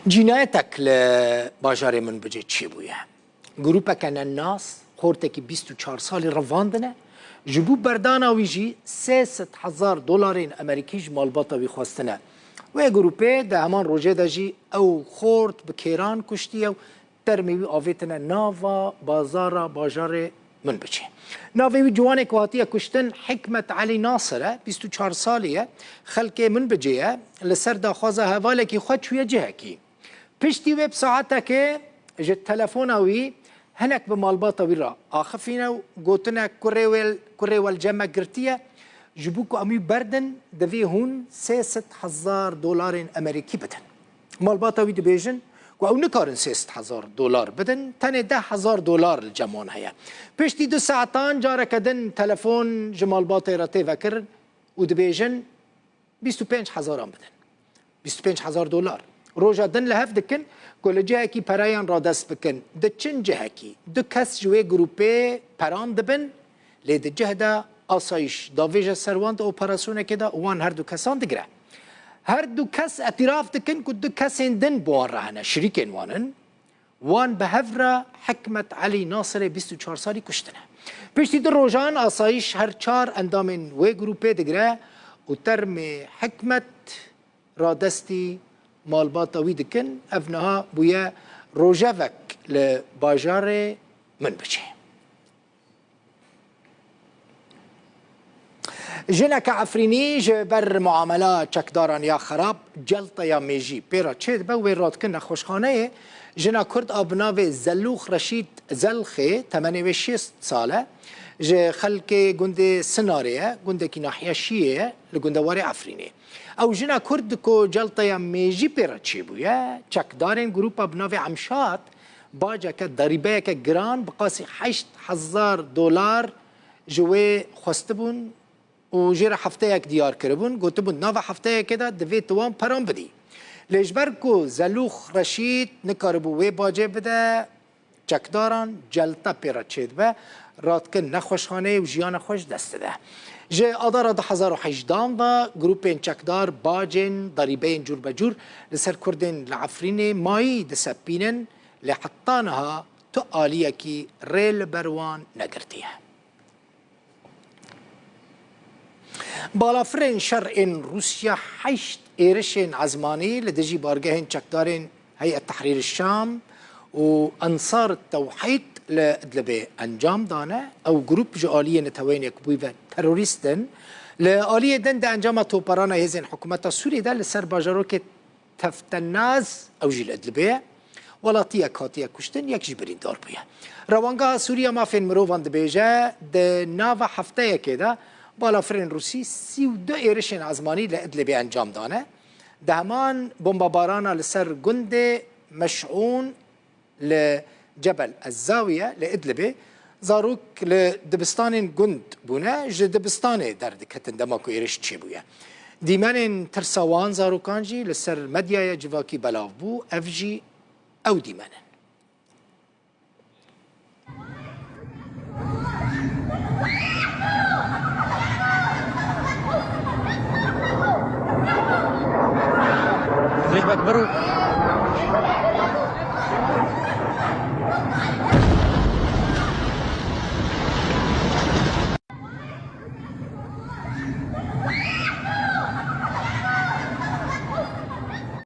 جنایتك لباجار من بجه چی بویه؟ گروپک الناس خورتکی 24 سالی رواندنه جبو بردانا ویجی 300,000 دلار امریکیش مالباتا وی خواستنه و گروپه ده همان روژه ده جی او خورت بکیران کشتی و ترمیوی آویتنه ناوا بازارا باجار من بچه ناوی جوان کواتیه کشتن حکمت علی ناصره 24 سالیه خلک من بجه لسر داخوازه حواله کی خود چویه جه کی پشتی ویب ساعته که جه تلفونوی هنک به مالباتا وی را آخفینه و گوتنه کره والجمع گرتیه جبوکو امی بردن دوی هون 300,000 دلار امریکی بدن مالباتا وی دبیجن و او نکارن 300,000 دلار بدن تنه 10,000 دلار الجمان هیا پشتی 2 ساعتان جاره کدن تلفون جمال باطی را تیوه کرن و دبیجن 25,000 بدن 25,000 دلار روژا دن لحف دکن کل جه کی پرایان را دست بکن ده چن جه کی دو کس جوی گروپه پران دبن لی ده جه ده آسایش داویج سروان ده اپراسونه که ده وان هر دو کسان دگره هر دو کس اعتراف دکن که دو کسین دن بوان رهنه شریکین وانن وان به هفره حکمت علی ناصر 24 سالی کشتنه پشتی در روژان آسایش هر 4 اندامین و گروپه دگره و ترم حکمت را دستی مالباتا وی دکن افنها بویا روژوک لباجار من بچه جنك عفريني جبر معاملات چکداران یا خراب جلطه یا میجی پیرا چه بوی راد کنه خوشخانه جنا کرد آبناو زلوخ رشید زلخه 86 ساله جه خلق گنده سناریه گنده کی ناحیه شیعه لگنده واری عفرینی او جنا کرد کو جلطه یا میجی پیرا چه بویه چکدارین گروپ آبناو عمشات باجه که ضریبه که گران بقاسی 8,000 دلار جوی خواستبون و جير حفتة يك ديار كربون قلت بون نافع حفتة كده دفيت توان برام بدي ليش بركو زلوخ رشيد نكاربو وي باجي بده چکداران جلتا پیرا چید به رادکن نخوشخانه و جیان خوش دست ده جه آدار 2018 و گروپین چکدار باجن ضریبین جور بجور لسر کردن لعفرین مایی دسپینن لحطانها تو آلیه کی ریل بروان نگرتیه بالافرین شرع روسیا 8 ایرشین عزمانی لدجی بارگهن چکدارین هيئة تحرير الشام وأنصار التوحيد لأدلبه أنجام دانا أو جروب جالية نتوين يكبويفا تروريستن لآلية دن ده أنجام توبرانا هزين حكومة سوريا ده لسر باجروك تفتناز أو جيل أدلبه ولا تيا كاتيا كشتن يك جبرين دار بيه روانگاه سوريا ما فين مروفان دبيجا ده ناوا حفتة كده بالافرین روسی 32 ایرشین عزمانی لأدلبه انجام دانه دهمان بمباران لسر گند مشعون لجبل الزاوية لأدلبه زاروك لدبستان گند بونه جه دبستان دردكتن دماكو ایرش چی بويه ديمان ترساوان زاروكانجي لسر مديايا جواكي بلاف بو افجي او ديمان ليش بكبروا؟